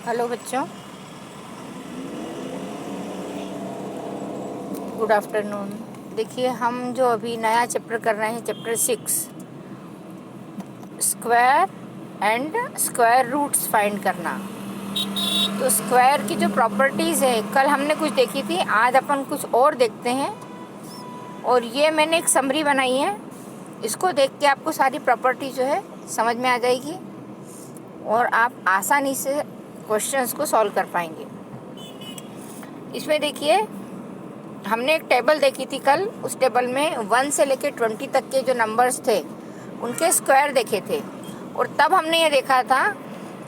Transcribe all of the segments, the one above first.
Hello बच्चों, good afternoon. देखिए, हम जो अभी नया चैप्टर कर रहे हैं, chapter 6, square and square roots find करना। तो स्क्वायर की जो प्रॉपर्टीज़ है, कल हमने कुछ देखी थी, आज अपन कुछ और देखते हैं। और ये मैंने एक समरी बनाई है, इसको देख के आपको सारी प्रॉपर्टी जो है समझ में आ जाएगी और आप आसानी से क्वेश्चंस को सॉल्व कर पाएंगे। इसमें देखिए, हमने एक टेबल देखी थी कल। उस टेबल में 1 से लेकर 20 तक के जो नंबर्स थे उनके स्क्वायर देखे थे। और तब हमने ये देखा था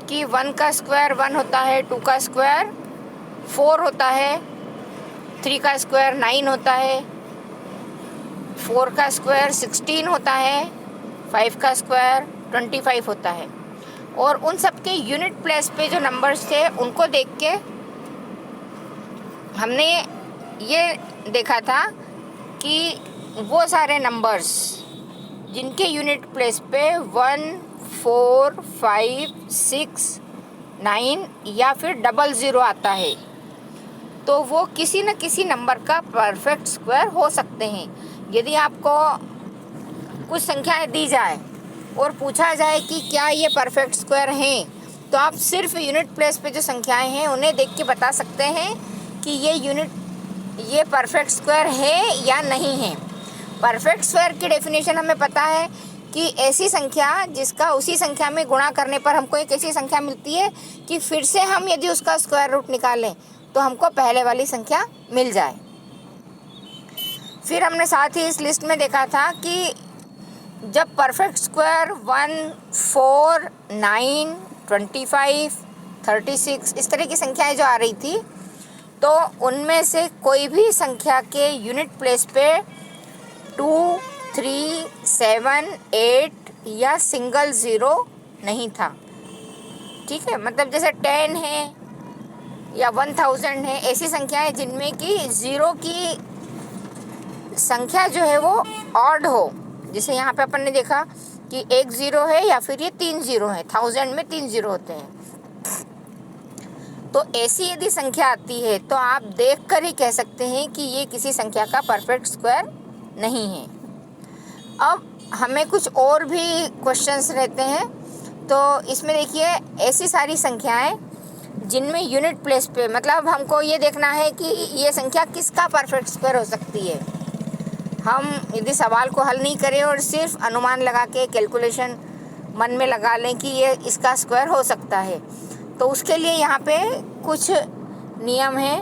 कि 1 का स्क्वायर 1 होता है, 2 का स्क्वायर 4 होता है, 3 का स्क्वायर 9 होता है, 4 का स्क्वायर 16 होता है, 5 का स्क्वायर 25 होता है। और उन सब के यूनिट प्लेस पे जो नंबर्स थे उनको देख के हमने ये देखा था कि वो सारे नंबर्स जिनके यूनिट प्लेस पे 1, 4, 5, 6, 9 या फिर 00 आता है, तो वो किसी न किसी नंबर का परफेक्ट स्क्वायर हो सकते हैं। यदि आपको कुछ संख्याएं दी जाए और पूछा जाए कि क्या ये परफेक्ट स्क्वायर हैं, तो आप सिर्फ यूनिट प्लेस पे जो संख्याएं हैं उन्हें देख के बता सकते हैं कि ये परफेक्ट स्क्वायर है या नहीं है। परफेक्ट स्क्वायर की डेफिनेशन हमें पता है कि ऐसी संख्या जिसका उसी संख्या में गुणा करने पर हमको एक ऐसी संख्या मिलती है कि फिर से हम यदि उसका स्क्वायर रूट निकालें तो हमको पहले वाली संख्या मिल जाए। फिर हमने साथ ही इस लिस्ट में देखा था कि जब परफेक्ट स्क्वायर 1, 4, 9, 25, 36 इस तरह की संख्याएं जो आ रही थी, तो उनमें से कोई भी संख्या के यूनिट प्लेस पे 2, 3, 7, 8 या सिंगल 0 नहीं था। ठीक है, मतलब जैसे 10 है या 1000 है, ऐसी संख्याएं जिनमें कि 0 की संख्या जो है वो ऑड हो। जैसे यहाँ पे अपन ने देखा कि 1 0 है या फिर ये 3 0 है, 1000 में 3 0 होते हैं। तो ऐसी यदि संख्या आती है तो आप देखकर ही कह सकते हैं कि ये किसी संख्या का परफेक्ट स्क्वायर नहीं है। अब हमें कुछ और भी क्वेश्चंस रहते हैं। तो इसमें देखिए, ऐसी सारी संख्याएं जिनमें यूनिट प्लेस पे, मतलब हमको ये देखना है कि ये संख्या किसका परफेक्ट स्क्वायर हो सकती है। हम यदि सवाल को हल नहीं करें और सिर्फ अनुमान लगा के कैलकुलेशन मन में लगा लें कि ये इसका स्क्वायर हो सकता है, तो उसके लिए यहाँ पे कुछ नियम हैं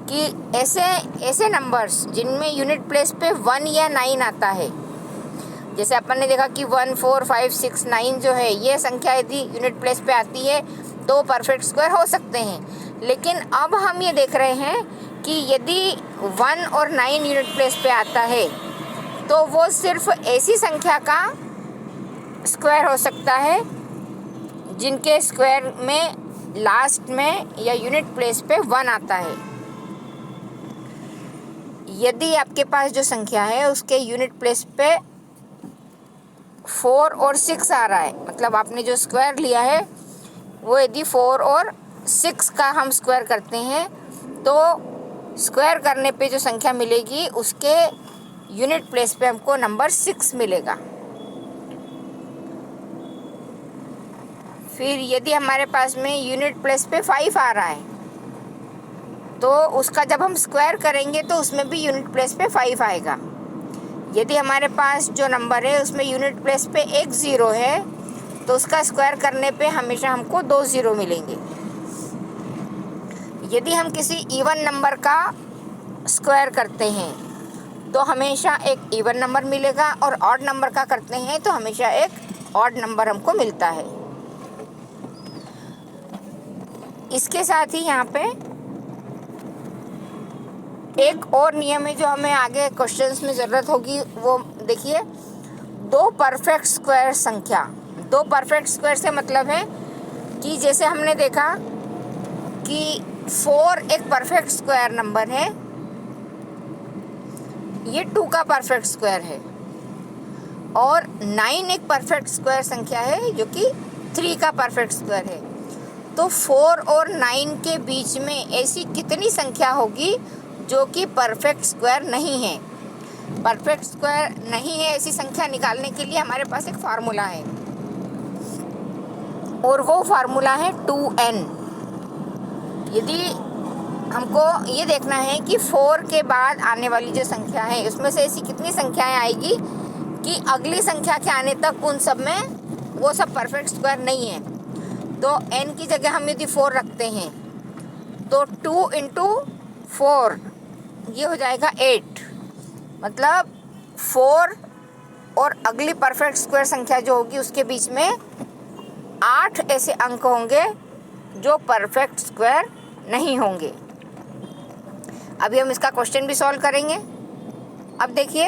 कि ऐसे नंबर्स जिनमें यूनिट प्लेस पे 1 या 9 आता है, जैसे अपन ने देखा कि 1, 4, 5, 6, 9 जो है, ये संख्या यदि यूनिट प्लेस पे आती है तो परफेक्ट स्क्वायर हो सकते हैं। लेकिन अब हम ये देख रहे हैं कि यदि 1 और 9 यूनिट प्लेस पे आता है तो वो सिर्फ ऐसी संख्या का स्क्वायर हो सकता है जिनके स्क्वायर में लास्ट में या यूनिट प्लेस पे 1 आता है। यदि आपके पास जो संख्या है उसके यूनिट प्लेस पे 4 और 6 आ रहा है, मतलब आपने जो स्क्वायर लिया है वो यदि 4 और 6 का हम स्क्वायर करते हैं तो स्क्वायर करने पे जो संख्या मिलेगी उसके यूनिट प्लेस पे हमको नंबर 6 मिलेगा। फिर यदि हमारे पास में यूनिट प्लेस पे 5 आ रहा है तो उसका जब हम स्क्वायर करेंगे तो उसमें भी यूनिट प्लेस पे 5 आएगा। यदि हमारे पास जो नंबर है उसमें यूनिट प्लेस पे 1 0 है तो उसका स्क्वायर करने पे हमेशा हमको 2 0 मिलेंगे। यदि हम किसी इवन नंबर का स्क्वायर करते हैं तो हमेशा एक इवन नंबर मिलेगा, और ऑड नंबर का करते हैं तो हमेशा एक ऑड नंबर हमको मिलता है। इसके साथ ही यहाँ पे एक और नियम है जो हमें आगे क्वेश्चंस में ज़रूरत होगी। वो देखिए, 2 परफेक्ट स्क्वायर संख्या। 2 परफेक्ट स्क्वायर से मतलब है कि जैसे हमने देखा कि 4 एक परफेक्ट स्क्वायर नंबर है, ये 2 का परफेक्ट स्क्वायर है, और 9 एक परफेक्ट स्क्वायर संख्या है जो कि 3 का परफेक्ट स्क्वायर है। तो 4 और 9 के बीच में ऐसी कितनी संख्या होगी जो कि परफेक्ट स्क्वायर नहीं है। परफेक्ट स्क्वायर नहीं है ऐसी संख्या निकालने के लिए हमारे पास एक फार्मूला है, और वो फार्मूला है 2n। यदि हमको ये देखना है कि 4 के बाद आने वाली जो संख्या है उसमें से ऐसी कितनी संख्याएं आएगी कि अगली संख्या के आने तक उन सब में वो सब परफेक्ट स्क्वायर नहीं है। तो n की जगह हम यदि 4 रखते हैं तो 2 इंटू 4 ये हो जाएगा 8। मतलब 4 और अगली परफेक्ट स्क्वायर संख्या जो होगी उसके बीच में 8 ऐसे अंक होंगे जो परफेक्ट स्क्वायर नहीं होंगे। अभी हम इसका क्वेश्चन भी सॉल्व करेंगे। अब देखिए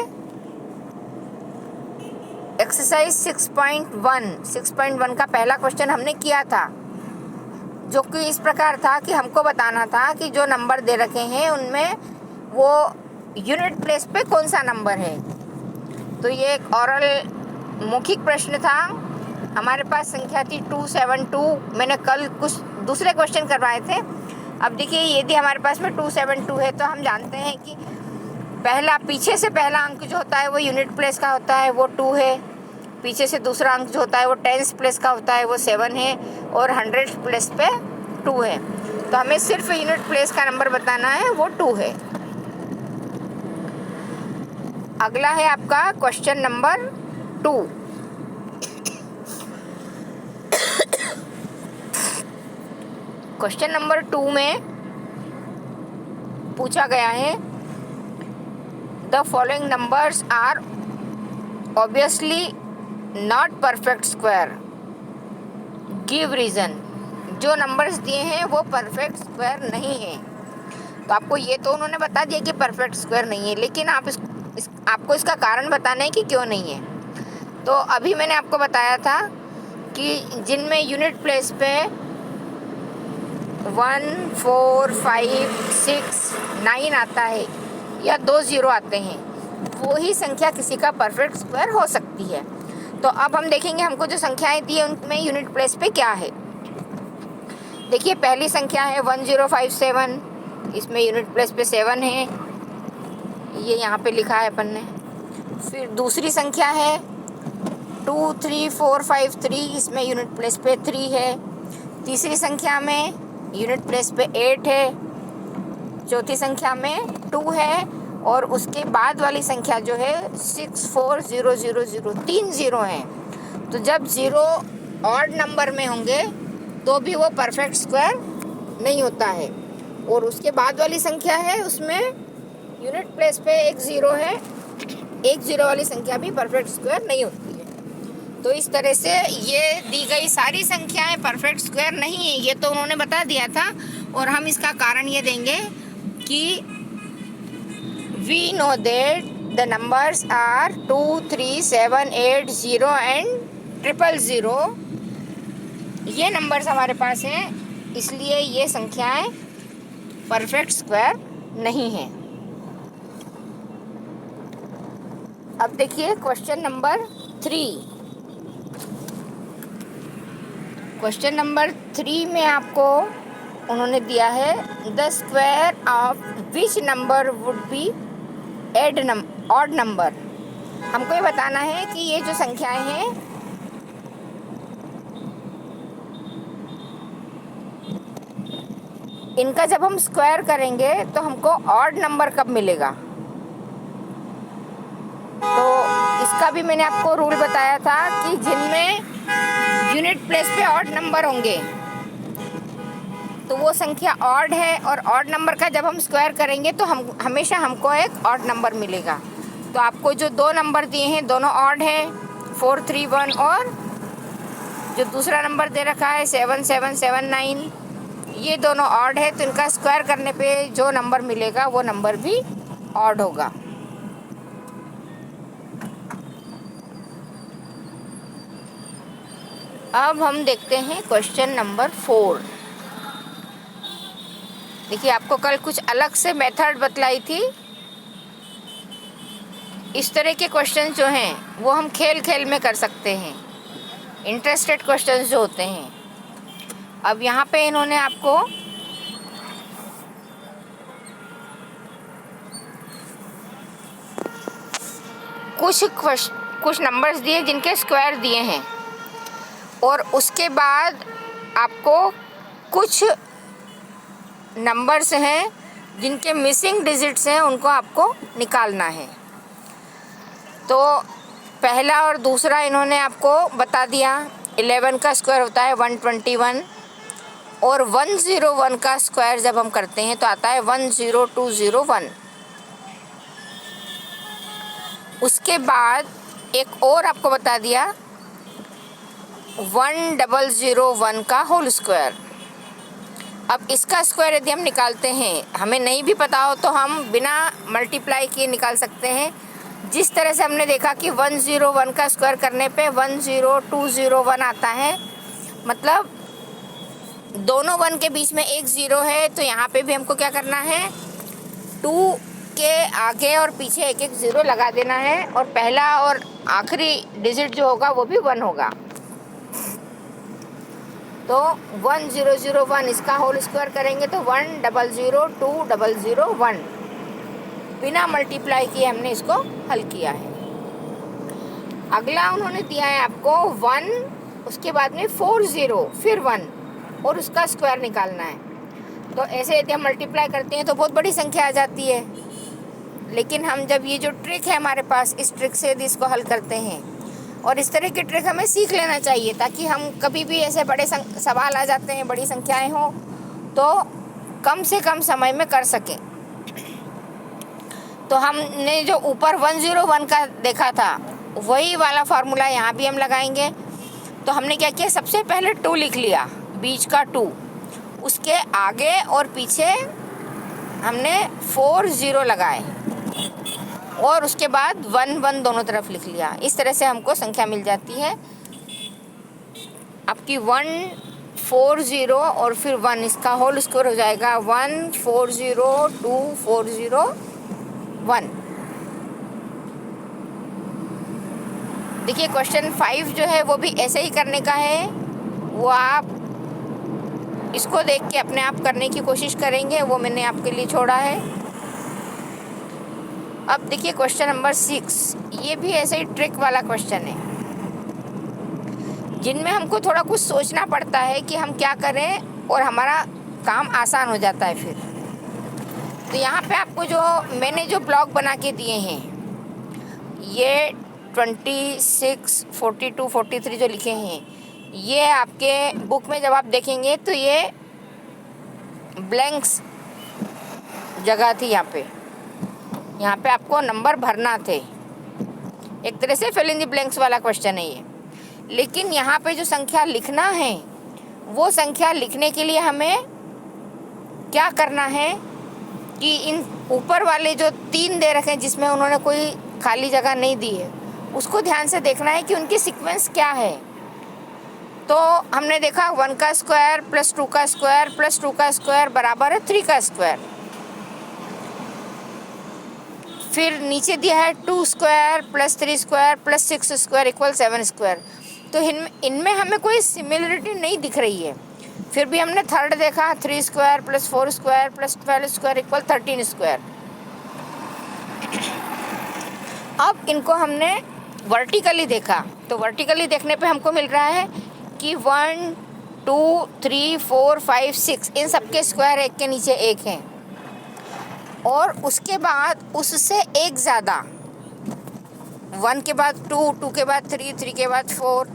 एक्सरसाइज 6.1 का पहला क्वेश्चन हमने किया था, जो कि इस प्रकार था कि हमको बताना था कि जो नंबर दे रखे हैं उनमें वो यूनिट प्लेस पे कौन सा नंबर है। तो ये एक ओरल मौखिक प्रश्न था। हमारे पास संख्या थी 272। मैंने कल कुछ दूसरे क्वेश्चन करवाए थे। अब देखिए यदि हमारे पास में 272 है तो हम जानते हैं कि पीछे से पहला अंक जो होता है वो यूनिट प्लेस का होता है, वो 2 है। पीछे से दूसरा अंक जो होता है वो टेंस प्लेस का होता है, वो 7 है। और 100 प्लेस पे 2 है। तो हमें सिर्फ यूनिट प्लेस का नंबर बताना है, वो 2 है। अगला है आपका क्वेश्चन नंबर 2। क्वेश्चन नंबर 2 में पूछा गया है the following numbers are obviously not perfect square, give reason. जो नंबर्स दिए हैं वो परफेक्ट स्क्वायर नहीं है। तो आपको ये तो उन्होंने बता दिया कि परफेक्ट स्क्वायर नहीं है, लेकिन आपको इसका कारण बताना है कि क्यों नहीं है। तो अभी मैंने आपको बताया था कि जिनमें यूनिट प्लेस पे 1, 4, 5, 6, 9 आता है या 2 0 आते हैं, वो ही संख्या किसी का परफेक्ट स्क्वायर हो सकती है। तो अब हम देखेंगे हमको जो संख्याएं दी है उनमें यूनिट प्लेस पे क्या है। देखिए पहली संख्या है 1057, इसमें यूनिट प्लेस पे 7 है, ये यहाँ पे लिखा है अपन ने। फिर दूसरी संख्या है 23453, इसमें यूनिट प्लेस पे 3 है। तीसरी संख्या में यूनिट प्लेस पे 8 है। चौथी संख्या में 2 है, और उसके बाद वाली संख्या जो है 64000, 3 0 हैं। तो जब 0 ऑड नंबर में होंगे तो भी वो परफेक्ट स्क्वायर नहीं होता है। और उसके बाद वाली संख्या है उसमें यूनिट प्लेस पे 1 0 है, 1 0 वाली संख्या भी परफेक्ट स्क्वायर नहीं होती है। तो इस तरह से ये दी गई सारी संख्याएं परफेक्ट स्क्वायर नहीं है, ये तो उन्होंने बता दिया था। और हम इसका कारण ये देंगे कि we know that the numbers are 2, 3, 7, 8, 0 and 000। ये नंबर्स हमारे पास हैं, इसलिए ये संख्याएं परफेक्ट स्क्वायर नहीं हैं। अब देखिए क्वेश्चन नंबर 3। क्वेश्चन नंबर 3 में आपको उन्होंने दिया है the square of which number would be odd number. हमको ये बताना है कि ये जो संख्याएं हैं इनका जब हम स्क्वायर करेंगे तो हमको ऑड नंबर कब मिलेगा। तो इसका भी मैंने आपको रूल बताया था कि जिनमें यूनिट प्लेस पे ऑड नंबर होंगे तो वो संख्या ऑड है, और ऑड नंबर का जब हम स्क्वायर करेंगे तो हमेशा हमको एक ऑड नंबर मिलेगा। तो आपको जो 2 नंबर दिए हैं दोनों ऑड है, 431, और जो दूसरा नंबर दे रखा है 7779, ये दोनों ऑड है। तो इनका स्क्वायर करने पे जो नंबर मिलेगा वो नंबर भी ऑड होगा। अब हम देखते हैं क्वेश्चन नंबर 4। देखिए आपको कल कुछ अलग से मेथड बतलाई थी। इस तरह के क्वेश्चन जो हैं वो हम खेल खेल में कर सकते हैं, इंटरेस्टेड क्वेश्चंस जो होते हैं। अब यहाँ पे इन्होंने आपको कुछ नंबर्स दिए जिनके स्क्वायर दिए हैं, और उसके बाद आपको कुछ नंबर्स हैं जिनके मिसिंग डिजिट्स हैं, उनको आपको निकालना है। तो पहला और दूसरा इन्होंने आपको बता दिया। 11 का स्क्वायर होता है 121, और 101 का स्क्वायर जब हम करते हैं तो आता है 10201। उसके बाद एक और आपको बता दिया 1001 का होल स्क्वायर। अब इसका स्क्वायर यदि हम निकालते हैं, हमें नहीं भी पता हो तो हम बिना मल्टीप्लाई किए निकाल सकते हैं। जिस तरह से हमने देखा कि 101 का स्क्वायर करने पे 10201 आता है, मतलब दोनों 1 के बीच में एक 0 है, तो यहाँ पे भी हमको क्या करना है, 2 के आगे और पीछे एक एक 0 लगा देना है, और पहला और आखिरी डिजिट जो होगा वो भी 1 होगा। तो 1001 इसका होल स्क्वायर करेंगे तो 100201, बिना मल्टीप्लाई किए हमने इसको हल किया है। अगला उन्होंने दिया है आपको 1, उसके बाद में 40, फिर 1, और उसका स्क्वायर निकालना है। तो ऐसे यदि हम मल्टीप्लाई करते हैं तो बहुत बड़ी संख्या आ जाती है, लेकिन हम जब ये जो ट्रिक है हमारे पास, इस ट्रिक से यदि इसको हल करते हैं, और इस तरह के ट्रिक हमें सीख लेना चाहिए ताकि हम कभी भी ऐसे बड़े सवाल आ जाते हैं, बड़ी संख्याएं हो, तो कम से कम समय में कर सकें। तो हमने जो ऊपर 101 का देखा था वही वाला फार्मूला यहाँ भी हम लगाएंगे। तो हमने क्या किया, सबसे पहले 2 लिख लिया, बीच का 2, उसके आगे और पीछे हमने 40 लगाए, और उसके बाद 1 दोनों तरफ लिख लिया। इस तरह से हमको संख्या मिल जाती है आपकी 140 और फिर 1, इसका होल स्क्वायर हो जाएगा 140241। देखिए क्वेश्चन 5 जो है वो भी ऐसे ही करने का है, वो आप इसको देख के अपने आप करने की कोशिश करेंगे, वो मैंने आपके लिए छोड़ा है। अब देखिए क्वेश्चन नंबर 6, ये भी ऐसे ही ट्रिक वाला क्वेश्चन है, जिनमें हमको थोड़ा कुछ सोचना पड़ता है कि हम क्या करें, और हमारा काम आसान हो जाता है फिर। तो यहाँ पे आपको जो मैंने जो ब्लॉक बना के दिए हैं, ये 26, 42, 43 जो लिखे हैं, ये आपके बुक में जब आप देखेंगे तो ये ब्लैंक्स जगह थी। यहाँ पे आपको नंबर भरना थे, एक तरह से फिल इन द ब्लैंक्स वाला क्वेश्चन है ये। लेकिन यहाँ पे जो संख्या लिखना है, वो संख्या लिखने के लिए हमें क्या करना है कि इन ऊपर वाले जो 3 दे रखे हैं जिसमें उन्होंने कोई खाली जगह नहीं दी है, उसको ध्यान से देखना है कि उनकी सीक्वेंस क्या है। तो हमने देखा 1 का स्क्वायर प्लस 2 का स्क्वायर प्लस 2 का स्क्वायर बराबर है 3 का स्क्वायर। फिर नीचे दिया है 2 square plus 3 square plus 6 square equal 7 square. तो इनमें हमें कोई सिमिलरिटी नहीं दिख रही है। फिर भी हमने थर्ड देखा 3 square plus 4 square plus 12 square equal 13 square. अब इनको हमने वर्टिकली देखा, तो वर्टिकली देखने पे हमको मिल रहा है कि 1, 2, 3, 4, 5, 6 इन सबके स्क्वायर एक के नीचे एक हैं, और उसके बाद उससे एक ज़्यादा 1 के बाद 2, 2 के बाद 3, 3 के बाद 4,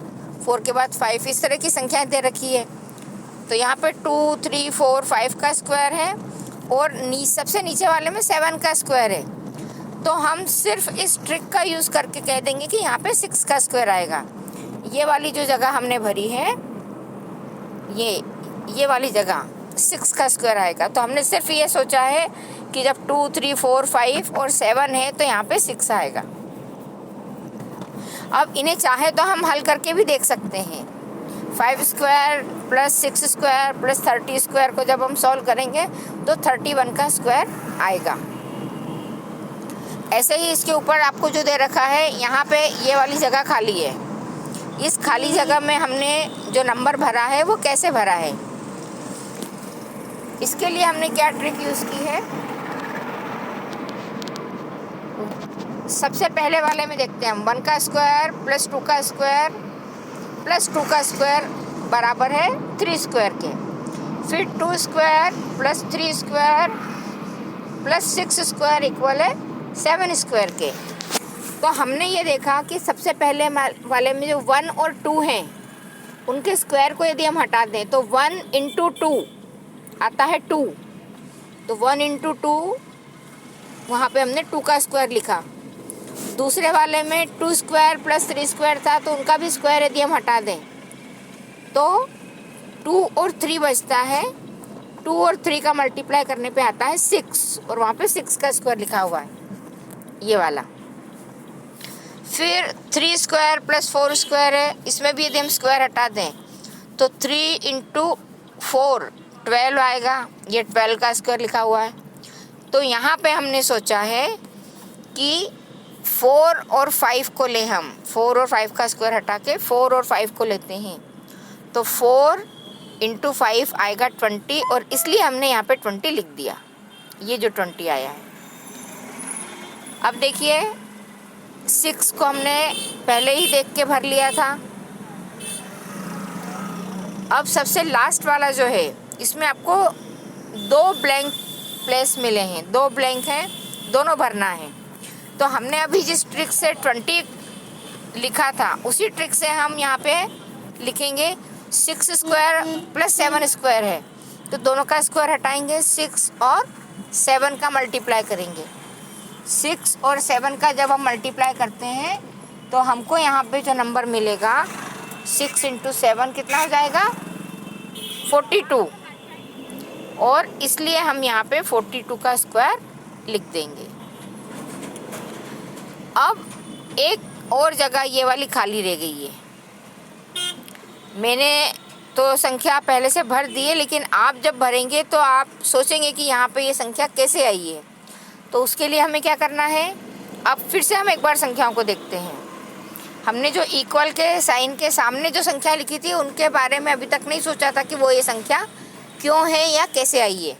4 के बाद 5, इस तरह की संख्याएं दे रखी है। तो यहाँ पे 2, 3, 4, 5 का स्क्वायर है, और सबसे नीचे वाले में 7 का स्क्वायर है। तो हम सिर्फ इस ट्रिक का यूज़ करके कह देंगे कि यहाँ पे 6 का स्क्वायर आएगा। ये वाली जो जगह हमने भरी है, ये वाली जगह 6 का स्क्वायर आएगा। तो हमने सिर्फ ये सोचा है कि जब 2, 3, 4, 5 और 7 है तो यहाँ पे 6 आएगा। अब इन्हें चाहे तो हम हल करके भी देख सकते हैं। 5 square plus 6 square plus 30 square को जब हम सॉल्व करेंगे तो 31 का स्क्वायर आएगा। ऐसे ही इसके ऊपर आपको जो दे रखा है, यहाँ पे ये वाली जगह खाली है। इस खाली जगह में हमने जो नंबर भरा है वो कैसे भरा है, इसके लिए हमने क्या ट्रिक यूज़ की है, सबसे पहले वाले में देखते हैं हम 1 का स्क्वायर प्लस 2 का स्क्वायर प्लस 2 का स्क्वायर बराबर है 3 स्क्वायर के, फिर 2 square plus 3 square plus 6 square equal है 7 स्क्वायर के। तो हमने ये देखा कि सबसे पहले वाले में जो 1 और 2 हैं उनके स्क्वायर को यदि हम हटा दें तो 1 इंटू 2 आता है 2, तो 1 इंटू 2 वहाँ पर हमने 2 का स्क्वायर लिखा। दूसरे वाले में 2 स्क्वायर प्लस 3 स्क्वायर था, तो उनका भी स्क्वायर यदि हम हटा दें तो 2 और 3 बचता है, 2 और 3 का मल्टीप्लाई करने पे आता है 6, और वहाँ पे 6 का स्क्वायर लिखा हुआ है ये वाला। फिर 3 स्क्वायर प्लस 4 स्क्वायर है, इसमें भी यदि हम स्क्वायर हटा दें तो 3 इंटू 4 12 आएगा, ये 12 का स्क्वायर लिखा हुआ है। तो यहाँ पे हमने सोचा है कि 4 और 5 को ले, हम 4 और 5 का स्क्वायर हटा के 4 और 5 को लेते हैं, तो 4 इंटू 5 आएगा 20, और इसलिए हमने यहाँ पे 20 लिख दिया, ये जो 20 आया है। अब देखिए 6 को हमने पहले ही देख के भर लिया था। अब सबसे लास्ट वाला जो है इसमें आपको 2 ब्लैंक प्लेस मिले हैं, 2 ब्लैंक हैं, दोनों भरना है। तो हमने अभी जिस ट्रिक से 20 लिखा था उसी ट्रिक से हम यहाँ पे लिखेंगे 6 स्क्वायर प्लस 7 स्क्वायर है, तो दोनों का स्क्वायर हटाएंगे, 6 और 7 का मल्टीप्लाई करेंगे। 6 और 7 का जब हम मल्टीप्लाई करते हैं तो हमको यहाँ पे जो नंबर मिलेगा 6 इंटू 7 कितना हो जाएगा 42, और इसलिए हम यहाँ पे 42 का स्क्वायर लिख देंगे। अब एक और जगह ये वाली खाली रह गई है, मैंने तो संख्या पहले से भर दी है, लेकिन आप जब भरेंगे तो आप सोचेंगे कि यहाँ पे ये संख्या कैसे आई है। तो उसके लिए हमें क्या करना है, अब फिर से हम एक बार संख्याओं को देखते हैं। हमने जो इक्वल के साइन के सामने जो संख्या लिखी थी उनके बारे में अभी तक नहीं सोचा था कि वो ये संख्या क्यों है या कैसे आई है।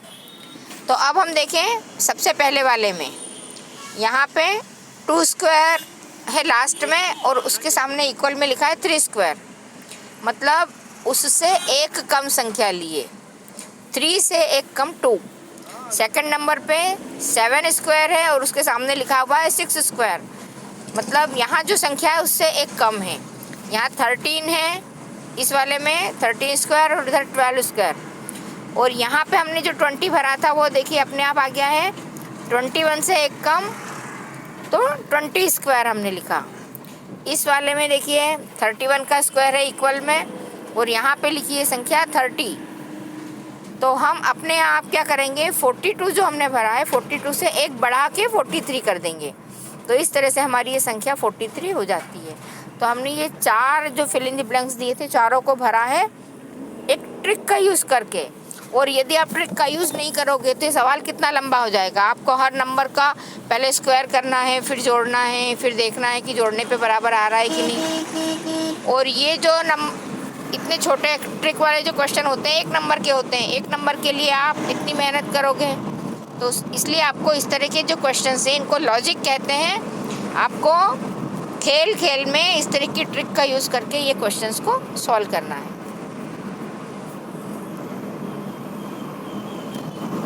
तो अब हम देखें सबसे पहले वाले में, यहाँ पे 2 स्क्वायर है लास्ट में और उसके सामने इक्वल में लिखा है 3 स्क्वायर, मतलब उससे एक कम संख्या लिए, 3 से एक कम 2। सेकंड नंबर पे 7 स्क्वायर है और उसके सामने लिखा हुआ है 6 स्क्वायर, मतलब यहाँ जो संख्या है उससे एक कम है। यहाँ 13 है इस वाले में 13 स्क्वायर और इधर 12 स्क्वायर, और यहाँ पे हमने जो 20 भरा था वो देखिए अपने आप आ गया है 21 से एक कम, तो 20 स्क्वायर हमने लिखा। इस वाले में देखिए 31 का स्क्वायर है इक्वल में, और यहाँ पे लिखिए संख्या 30। तो हम अपने आप क्या करेंगे 42 जो हमने भरा है 42 से एक बढ़ा के 43 कर देंगे, तो इस तरह से हमारी ये संख्या 43 हो जाती है। तो हमने ये 4 जो फिल इन द ब्लैंक्स दिए थे चारों को भरा है एक ट्रिक का यूज़ करके। और यदि आप ट्रिक का यूज़ नहीं करोगे तो ये सवाल कितना लंबा हो जाएगा, आपको हर नंबर का पहले स्क्वायर करना है, फिर जोड़ना है, फिर देखना है कि जोड़ने पे बराबर आ रहा है कि नहीं। और ये जो इतने छोटे ट्रिक वाले जो क्वेश्चन होते हैं 1 नंबर के होते हैं, 1 नंबर के लिए आप इतनी मेहनत करोगे, तो इसलिए आपको इस तरह के जो क्वेश्चन हैं इनको लॉजिक कहते हैं। आपको खेल खेल में इस तरह की ट्रिक का यूज़ करके ये क्वेश्चंस को सॉल्व करना है।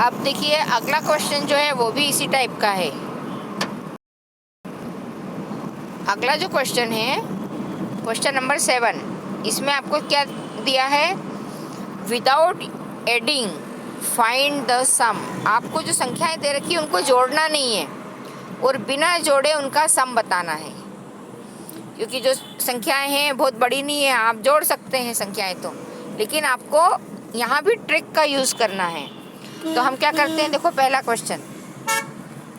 अब देखिए अगला क्वेश्चन जो है वो भी इसी टाइप का है। अगला जो क्वेश्चन है क्वेश्चन नंबर 7, इसमें आपको क्या दिया है, विदाउट एडिंग फाइंड द सम। आपको जो संख्याएं दे रखी है उनको जोड़ना नहीं है और बिना जोड़े उनका सम बताना है, क्योंकि जो संख्याएं हैं बहुत बड़ी नहीं है, आप जोड़ सकते हैं संख्याएं तो, लेकिन आपको यहाँ भी ट्रिक का यूज़ करना है। तो हम क्या करते हैं, देखो पहला क्वेश्चन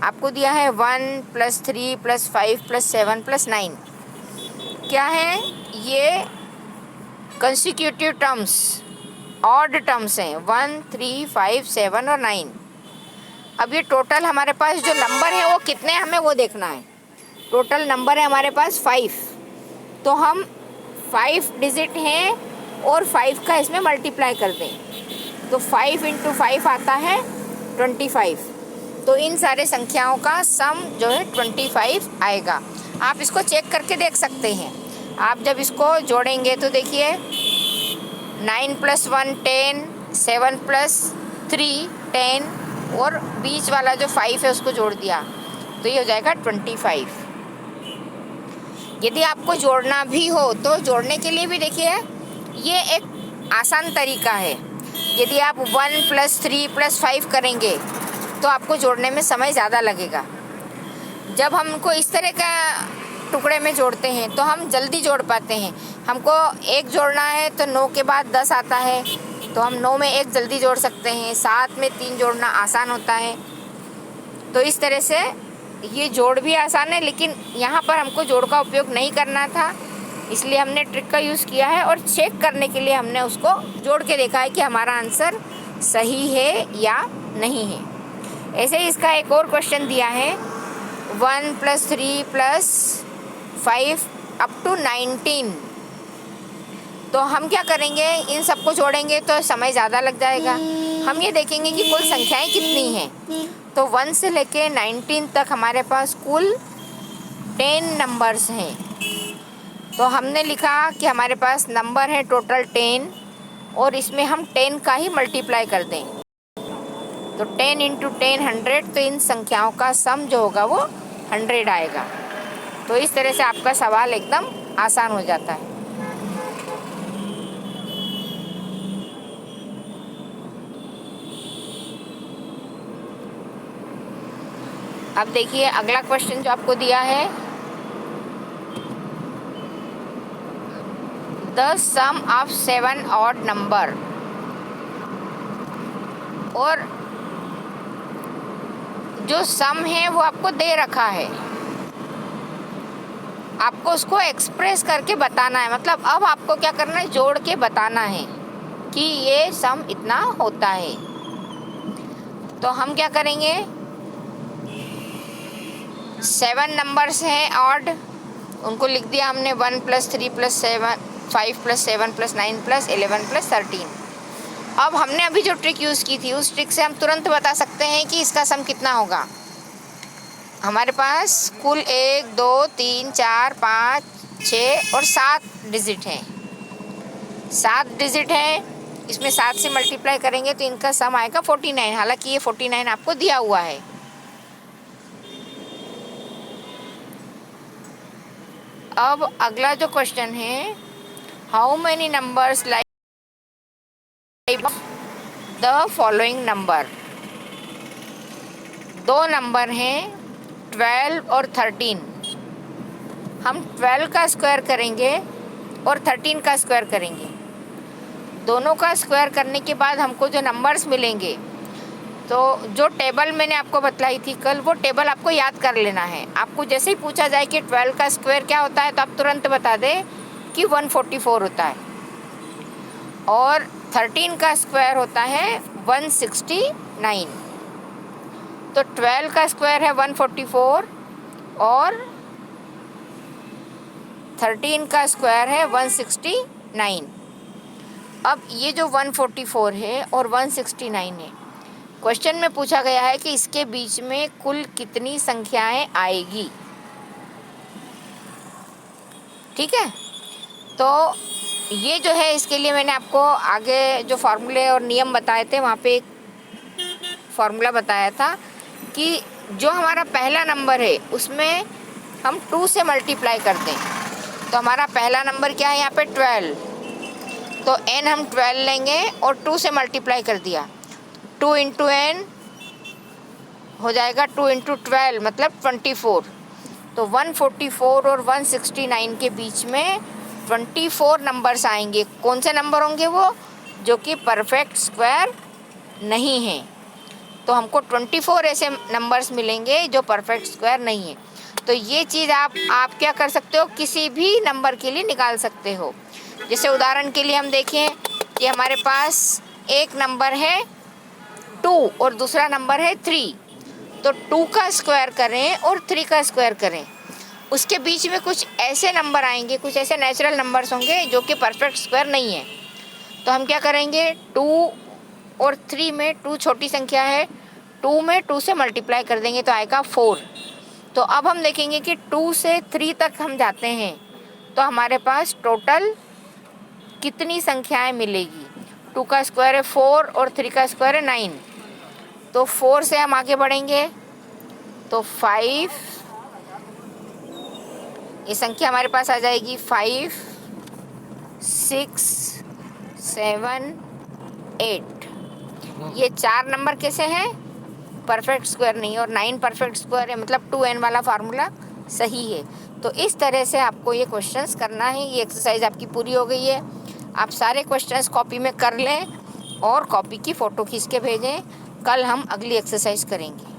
आपको दिया है 1 + 3 + 5 + 7 + 9। क्या है ये, कंसेक्यूटिव टर्म्स, ऑड टर्म्स हैं 1, 3, 5, 7 और 9। अब ये टोटल हमारे पास जो नंबर है वो कितने हमें वो देखना है। टोटल नंबर है हमारे पास 5, तो हम 5 डिजिट हैं और 5 का इसमें मल्टीप्लाई कर दें, तो 5 इंटू 5 आता है 25। तो इन सारे संख्याओं का सम जो है 25 आएगा। आप इसको चेक करके देख सकते हैं। आप जब इसको जोड़ेंगे तो देखिए 9 + 1 10, 7 + 3 10 और बीच वाला जो 5 है उसको जोड़ दिया तो ये हो जाएगा 25। यदि आपको जोड़ना भी हो तो जोड़ने के लिए भी देखिए ये एक आसान तरीका है। यदि आप 1 + 3 + 5 करेंगे तो आपको जोड़ने में समय ज़्यादा लगेगा। जब हमको इस तरह का टुकड़े में जोड़ते हैं तो हम जल्दी जोड़ पाते हैं। हमको 1 जोड़ना है तो 9 के बाद 10 आता है, तो हम 9 में 1 जल्दी जोड़ सकते हैं। 7 में 3 जोड़ना आसान होता है। तो इस तरह से ये जोड़ भी आसान है, लेकिन यहाँ पर हमको जोड़ का उपयोग नहीं करना था, इसलिए हमने ट्रिक का यूज़ किया है। और चेक करने के लिए हमने उसको जोड़ के देखा है कि हमारा आंसर सही है या नहीं है। ऐसे ही इसका एक और क्वेश्चन दिया है 1 + 3 + 5 अप टू 19। तो हम क्या करेंगे, इन सबको जोड़ेंगे तो समय ज़्यादा लग जाएगा। हम ये देखेंगे कि कुल संख्याएं कितनी हैं। तो 1 से लेके 19 तक हमारे पास कुल 10 नंबर्स हैं। तो हमने लिखा कि हमारे पास नंबर है टोटल 10 और इसमें हम 10 का ही मल्टीप्लाई कर दें तो 10 × 10 100। तो इन संख्याओं का सम जो होगा वो 100 आएगा। तो इस तरह से आपका सवाल एकदम आसान हो जाता है। अब देखिए अगला क्वेश्चन जो आपको दिया है, the sum of 7 odd number. और जो सम है वो आपको दे रखा है, आपको उसको एक्सप्रेस करके बताना है। मतलब अब आपको क्या करना है, जोड़ के बताना है कि ये सम इतना होता है। तो हम क्या करेंगे, 7 नंबर्स हैं ऑड, उनको लिख दिया हमने 1 + 3 + 7 5 + 7 + 9 + 11 + 13। अब हमने अभी जो ट्रिक यूज़ की थी उस ट्रिक से हम तुरंत बता सकते हैं कि इसका सम कितना होगा। हमारे पास कुल 1 2 3 4 5 6 और 7 डिजिट हैं। 7 डिजिट हैं, इसमें 7 से मल्टीप्लाई करेंगे तो इनका सम आएगा 49। हालांकि ये 49 आपको दिया हुआ है। अब अगला जो क्वेश्चन है, how many numbers like the following number. 2 number हैं 12 और 13। हम 12 का स्क्वायर करेंगे और 13 का स्क्वायर करेंगे। दोनों का स्क्वायर करने के बाद हमको जो नंबर्स मिलेंगे, तो जो टेबल मैंने आपको बतलाई थी कल, वो टेबल आपको याद कर लेना है। आपको जैसे ही पूछा जाए कि 12 का स्क्वायर क्या होता है तो आप तुरंत बता दें कि 144 होता है, और 13 का स्क्वायर होता है 169। तो 12 का स्क्वायर है 144 और 13 का स्क्वायर है 169। अब ये जो 144 है और 169 है, क्वेश्चन में पूछा गया है कि इसके बीच में कुल कितनी संख्याएं आएगी। ठीक है, तो ये जो है इसके लिए मैंने आपको आगे जो फार्मूले और नियम बताए थे वहाँ पे एक फार्मूला बताया था कि जो हमारा पहला नंबर है उसमें हम 2 से मल्टीप्लाई कर दें। तो हमारा पहला नंबर क्या है यहाँ पे 12, तो n हम 12 लेंगे और 2 से मल्टीप्लाई कर दिया। 2 × n हो जाएगा 2 × 12 मतलब 24। तो 144 और 169 के बीच में 24 नंबर्स आएंगे। कौन से नंबर होंगे वो, जो कि परफेक्ट स्क्वायर नहीं हैं। तो हमको 24 ऐसे नंबर्स मिलेंगे जो परफेक्ट स्क्वायर नहीं है। तो ये चीज़ आप क्या कर सकते हो, किसी भी नंबर के लिए निकाल सकते हो। जैसे उदाहरण के लिए हम देखें कि हमारे पास एक नंबर है 2 और दूसरा नंबर है 3। तो 2 का स्क्वायर करें और 3 का स्क्वायर करें, उसके बीच में कुछ ऐसे नंबर आएंगे, कुछ ऐसे नेचुरल नंबर्स होंगे जो कि परफेक्ट स्क्वायर नहीं है। तो हम क्या करेंगे, 2 और 3 में 2 छोटी संख्या है, 2 में 2 से मल्टीप्लाई कर देंगे तो आएगा 4। तो अब हम देखेंगे कि 2 से 3 तक हम जाते हैं तो हमारे पास टोटल कितनी संख्याएं मिलेगी। 2 का स्क्वायर है 4 और 3 का स्क्वायर है 9, तो 4 से हम आगे बढ़ेंगे तो 5, ये संख्या हमारे पास आ जाएगी 5, 6, 7, 8। ये 4 नंबर कैसे हैं, परफेक्ट स्क्वायर नहीं, और 9 परफेक्ट स्क्वायर है, मतलब 2n वाला फार्मूला सही है। तो इस तरह से आपको ये क्वेश्चंस करना है। ये एक्सरसाइज आपकी पूरी हो गई है। आप सारे क्वेश्चंस कॉपी में कर लें और कॉपी की फ़ोटो खींच के भेजें। कल हम अगली एक्सरसाइज करेंगे।